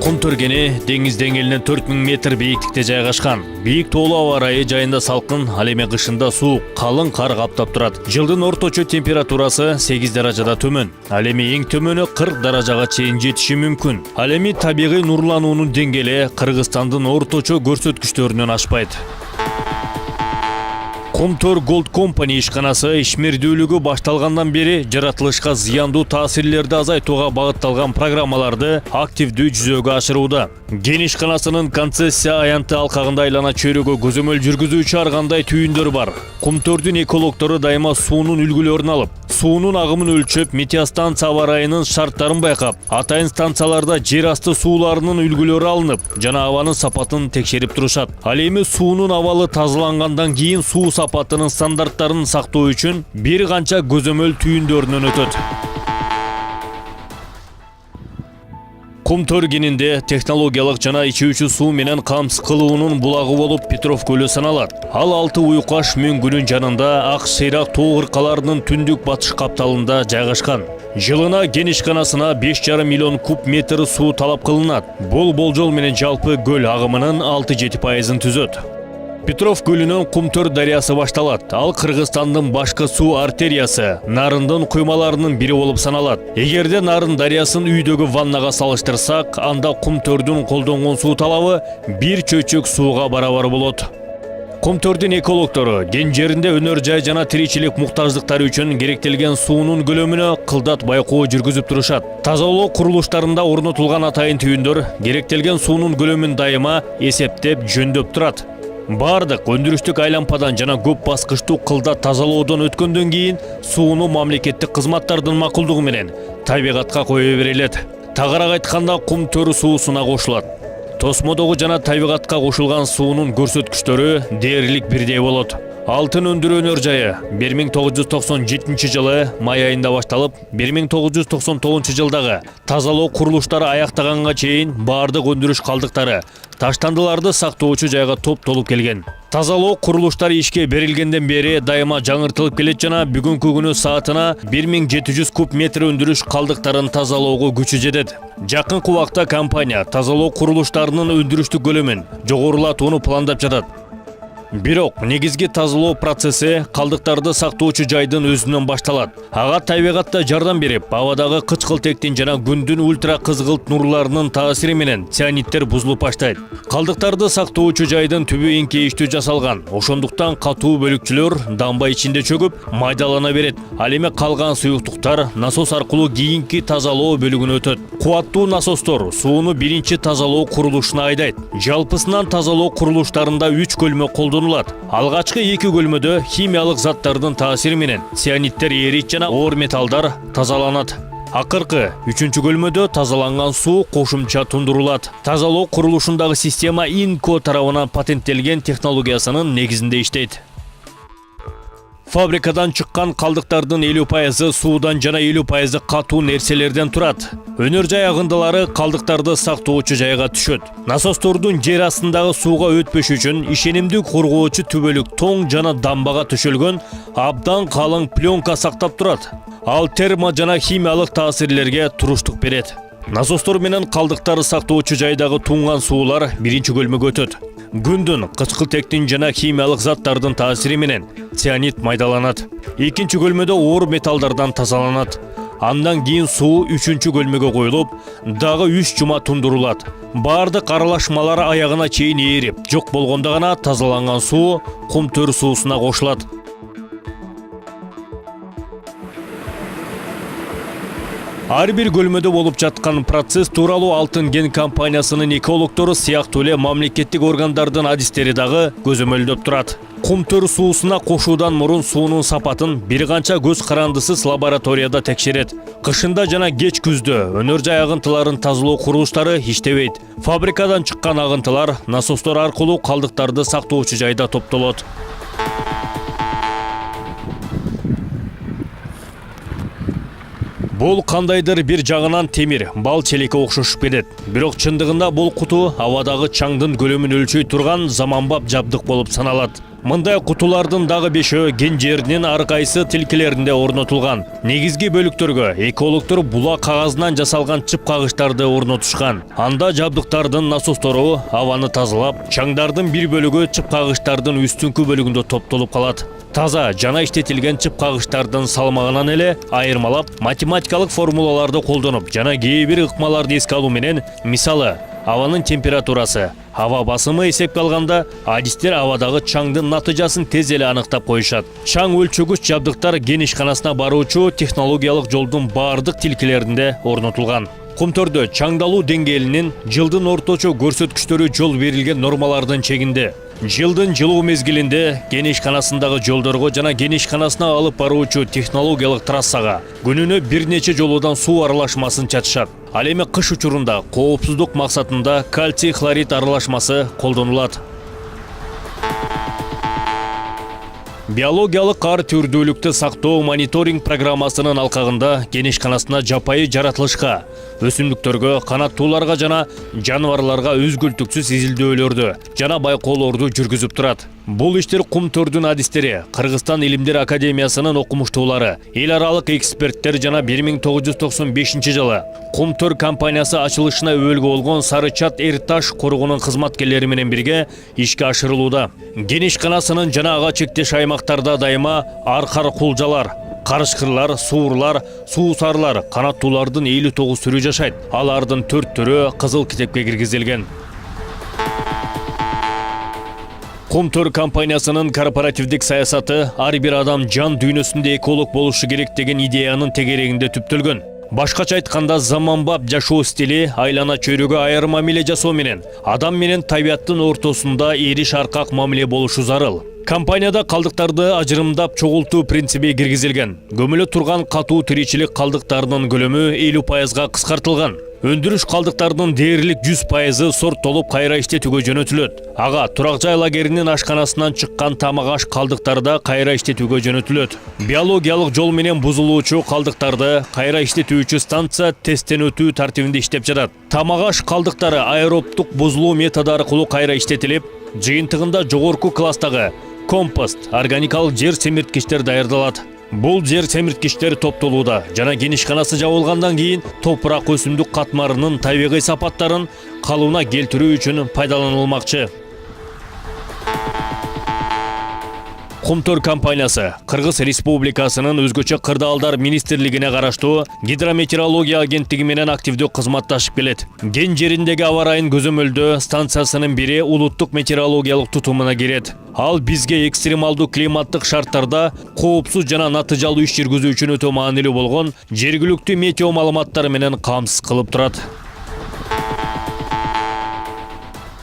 Кум төргени деңиз деңгээлинен 4000 метр бийиктикте жайгашкан. Бийик тоолуу аба ырайы жайында салкын, ал эми кышында суук, калың кар каптап турат. Жылдын орточо температурасы 8 даражада төмөн. Ал эми эң төмөнү 40 даражага чейин жетиши мүмкүн. Ал эми табигый нурлануунун деңгээли Кыргызстандын орточо көрсөткүчтөрүнөн ашпайт. Кумтөр Gold Company ишканасы ишмердүүлүгү башталгандан бери жаратылышка зыяндуу таасирлерди азайтууга багытталган программаларды активдүү жүзөгө ашырууда. Кен ишканасынын концессия аянты алкагында айлана чөйрөгө көзөмөл жүргүзүүчү ар кандай түйүндөр бар. Кумтөрдүн экологтору дайыма суунун үлгүлөрүн алып, суунун агымын өлчөп, метеостанция аба ырайынын шарттарын байкап, атайын станцияларда жер асты сууларынын үлгүлөрү алынып, жана абанын сапатын текшерип турушат. Ал эми суунун абалы тазалангандан кийин суу сапатынын стандарттарын сактоо үчүн бир канча көзөмөл түйүндөрүнөн өтөт. Кумтөр кенинде технологиялык жана ичүүчү суу менен камсыз кылуунун булагы болуп Петров көлү саналат. Ал 6 уюкаш мөңгүнүн жанында ак шыйрак тоо кыркаларынын түндүк батыш капталында жайгашкан. Жылына кен ишканасына 5,5 миллион куб метр суу талап кылынат. Бул болжол менен жалпы көл агымынын 6-7% түзөт. Петров көлүнөн Кумтөр дарыясы башталат. Ал Кыргызстандын башкы суу артериясы, Нарындын куймаларынын бири болуп саналат. Эгерде Нарын дарыясын үйдөгү ваннага салыштырсак, анда Кумтөрдүн колдонгон суу талабы бир чөйчөк сууга барабар болот. Кумтөрдүн экологтору кен жеринде өнөр жай жана тиричилик муктаждыктары үчүн керектелген суунун көлөмүнө кылдат байкоо жүргүзүп турушат. Тазалоо курулуштарында орнотулган атайын түйүндөр керектелген суунун көлөмүн дайыма эсептеп, жөндөп турат. Бардык өндүрүштүк айлампадан жана көп баскычтуу кылдат тазалоодон өткөндөн кийин сууну мамлекеттик кызматтардын макулдугу менен табигатка кое берилет. Тагыраак айтканда Кумтөр суусуна кошулат. Тосмодогу жана табигатка кошулган суунун көрсөткүчтөрү дээрлик бирдей болот. Алтын өндүрүү өнөр жайы 1997 жылы май айында башталып, 1999 жылдагы тазалоо курулуштары аяктаганга чейин бардык өндүрүш калдыктары таштандыларды сактоочу жайга топтолуп келген. Тазалоо курулуштары ишке берилгенден бери дайыма жаңыртылып келет жана бүгүнкү күнү саатына 1700 куб метр өндүрүш калдыктарын тазалоого күчү жетет. Жакынкы убакта компания тазалоо курулуштарынын өндүрүштүк көлөмүн жогорулатууну пландап жатат. Бирок негизги тазалоо процесси калдыктарды сактоочу жайдын өзүнөн башталат. Ага табигатта жардам берип, абадагы кычкылтектин жана күндүн ультра кызгылт нурларынын таасири менен цианиттер бузулуп баштайт. Калдыктарды сактоочу жайдын түбү эңкейиштүү жасалган. Ошондуктан катуу бөлүкчүлөр дамба ичинде чөгүп, майдалана берет. Ал эми калган суюктуктар насос аркылуу кийинки тазалоо бөлүгүнө өтөт. Кубаттуу насостор сууну биринчи тазалоо курулушуна айдайт. Жалпысынан тазалоо курулуштарында 3 көлмө колдонулат. Алгачкы 2 көлмөдө химиялык заттардын таасири менен цианиттер эрит жана оор металлдар тазаланат. Акыркы 3-чү көлмөдө тазаланган суу кошумча тундурулат. Тазалоо курулушундагы система Инко тарабынан патенттелген технологиясынын негизинде иштейт. Фабрикадан чыккан калдыктардын 50% суудан жана 50% катуу нерселерден турат. Өнөр жай агындылары калдыктарды сактоочу жайга түшөт. Насостордун жер астындагы сууга өтпөшү үчүн ишенимдүү коргоочу түбөлүк тоң жана дамбага төшөлгөн абдан калың пленка сактап турат. Ал термо жана химиялык таасирлерге туруштук берет. Насостор менен калдыктарды сактоочу жайдагы тунган суулар биринчи көлмөгө өтөт. Күндүн кычкылтектин жана химиялык заттардын таасири менен цианид майдаланат. Экинчи көлмөдө оор металлдардан тазаланат. Андан кийин суу 3-чү көлмөгө коюлуп, дагы 3 жума тундурулат. Бардык аралашмалар аягына чейин ээрип, жок болгондо гана тазаланган суу Кумтөр суусуна кошулат. Ар бир көлмөдө болуп жаткан процесс тууралуу Алтын кен компаниясынын экологтору сыяктуу эле мамлекеттик органдардын адистери дагы көзөмөлдөп турат. Кумтөр суусуна кошуудан мурун суунун сапатын бир канча көз карандысыз лабораторияда текшерет. Кышында жана кеч күздө өнөр жай агынтыларын тазалоо курулуштары иштебейт. Фабрикадан чыккан агынтылар насостор аркылуу калдыктарды сактоочу жайда топтолот. Бул кандайдыр бир жагынан темир, бал челекке окшошуп кетет. Бирок чындыгында бул куту абадагы чаңдын көлөмүн өлчөй турган заманбап жабдык болуп саналат. Мындай кутулардын дагы 5-өө кен жеринин ар кайсы тилкелеринде орнотулган. Негизги бөлүктөргө экологдор була кагазынан жасалган чып кагычтарды орнотушкан. Анда жабдыктардын насостору абаны тазалап, чаңдардын бир бөлүгү чып кагычтардын үстүнкү бөлүгүндө топтолуп калат. Таза жана иштетилген чып кагычтардын салмагынан эле айырмалап, математикалык формулаларды колдонуп жана кээ бир ыкмаларды эске алуу менен, мисалы, абанын температурасы, аба басымы эсепке алганда, адистер абадагы чаңдын натыйжасын тез эле аныктап коюшат. Чаң өлчөгүч жабдыктар кен ишканасына баруучу технологиялык жолдун бардык тилкелеринде орнотулган. Кумтөрдө чаңдалуу деңгээлинин жылдын орточо көрсөткүчтөрү жол берилген нормалардын чегинде. Жылдын жылуу мезгилинде кен ишканасындагы жолдорго жана кен ишканасына алып баруучу технологиялык трассага күнүнө бир нече жолудан суу аралашмасын чачышат. Ал эми кыш учурунда коопсуздук максатында кальций хлорид аралашмасы колдонулат. Биологиялык ар түрдүүлүктү сактоо мониторинг программасынын алкагында кен ишканасына жапайы жаратылышка, өсүмдүктөргө, канаттууларга жана жаныбарларга өзгөлтүксүз изилдөөлөрдү жана байкоолорду жүргүзүп турат. Бул иштер Кумтөрдүн адистери, Кыргызстан Илимдер Академиясынын окумуштуулары, эл аралык эксперттер жана 1995 жылы Кумтөр компаниясы ачылышына өбөлгө болгон Сарычат Эрташ коргоонун кызматкерлери менен бирге ишке ашырылууда. Кен ишканасынын жана ага чектеш аймактарда дайыма аркар кулжалар, карышкырлар, суурлар, суусарлар, канаттуулардын 59 түрү жашайт. Алардын 4 түрү кызыл китепке киргизилген. Кумтөр компаниясынын корпоративдик саясаты ар бир адам жан дүйнөсүндө эколог болушу керек деген идеянын тегерегинде түптөлгөн. Башкача айтканда, заманбап жашоо стили айлана чөйрөгө айыр мамиле жасоо менен адам менен табияттын ортосунда эриш аркак мамиле болушу зарыл. Компанияда калдыктарды ажырымдап чогултуу принциби киргизилген. Көмүлө турган катуу тиричилик калдыктарынын көлөмү 50%га кыскартылган. Өндүрүш калдыктарынын дээрлик 100% сорттолуп кайра иштетүүгө жөнөтүлөт. Ага турак жай лагеринин ашканасынан чыккан тамак аш калдыктары да кайра иштетүүгө жөнөтүлөт. Биологиялык жол менен бузулуучу калдыктарды кайра иштетүүчү станция тесттен өтүү тартибинде иштеп жатат. Тамак аш калдыктары аэробдук бузулуу методу аркылуу кайра иштетилип, жыйынтыгында жогорку класстагы компост, органикалык жер семирткичтер даярдалат. Бул жер семирткичтер топтолууда жана кен ишканасы жабылгандан кийин топурак өсүмдүк катмарынын табигый сапаттарын калыбына келтирүү үчүн пайдаланылмакчы. Кумтөр компаниясы Кыргыз Республикасынын өзгөчө кырдаалдар министрлигине караштуу гидрометеорология агенттиги менен активдүү кызматташып келет. Кен жериндеги аба ырайын көзөмөлдөө станциясынын бири улуттук метеорологиялык тутумуна кирет. Ал бизге экстремалдуу климаттык шарттарда коопсуз жана натыйжалуу иш жүргүзүү үчүн өтө маанилүү болгон жергиликтүү метео маалыматтары менен камсыз кылып турат.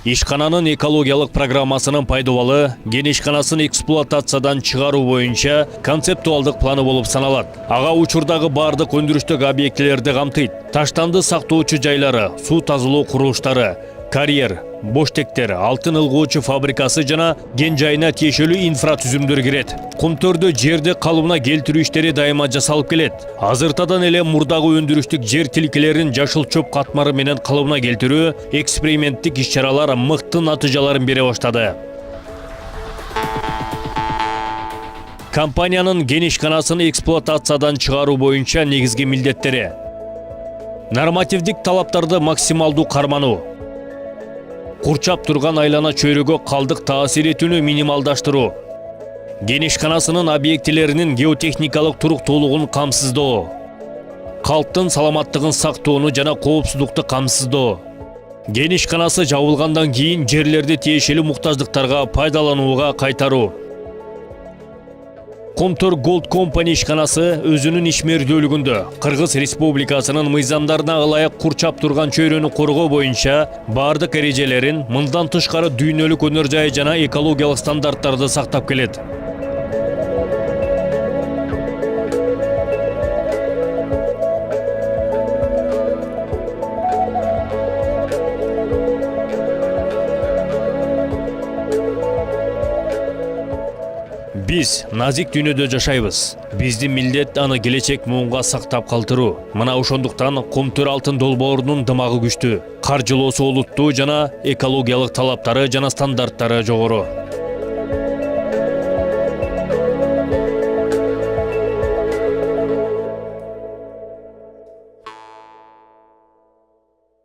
Ишкананын экологиялык программасынын пайдабалы кен ишканасын эксплуатациядан чыгаруу боюнча концептуалдык планы болуп саналат. Ага учурдагы бардык өндүрүштүк объектилерди камтыйт. Таштанды сактоочу жайлары, суу тазалоо курулуштары, карьер, боштектер, алтын ылгоочу фабрикасы жана кен жайына тиешелүү инфратүзүмдөр кирет. Кумтөрдө жерди калыбына келтирүү иштери дайыма жасалып келет. Азыртадан эле мурдагы өндүрүштүк жер тилкелерин жашыл чөп катмары менен калыбына келтирүү эксперименттик иш-чаралар мыкты натыйжаларын бере баштады. Компаниянын кен ишканасын эксплуатациядан чыгаруу боюнча негизги милдеттери: нормативдик талаптарды максималдуу кармануу, курчап турган айлана чөйрөгө калдык таасир этүүнү минималдаштыруу, кен ишканасынын объектилеринин геотехникалык туруктуулугун камсыздоо, калктын саламаттыгын сактоону жана коопсуздукту камсыздоо, кен ишканасы жабылгандан кийин жерлерди тиешелүү муктаждыктарга пайдаланууга кайтаруу. Кумтөр Gold Company ишканасы өзүнүн ишмердүүлүгүндө Кыргыз Республикасынын мыйзамдарына ылайык курчап турган чөйрөнү коргоо боюнча бардык эрежелерин, мындан тышкары дүйнөлүк өнөр жай жана экологиялык стандарттарды сактап келет. Биз назик дүйнөдө жашайбыз. Биздин милдет аны келечек муунга сактап калтыруу. Мына ошондуктан Кумтөр алтын долбоорунун дымагы күчтүү. Каржылоосу олуттуу жана экологиялык талаптары жана стандарттары жогору.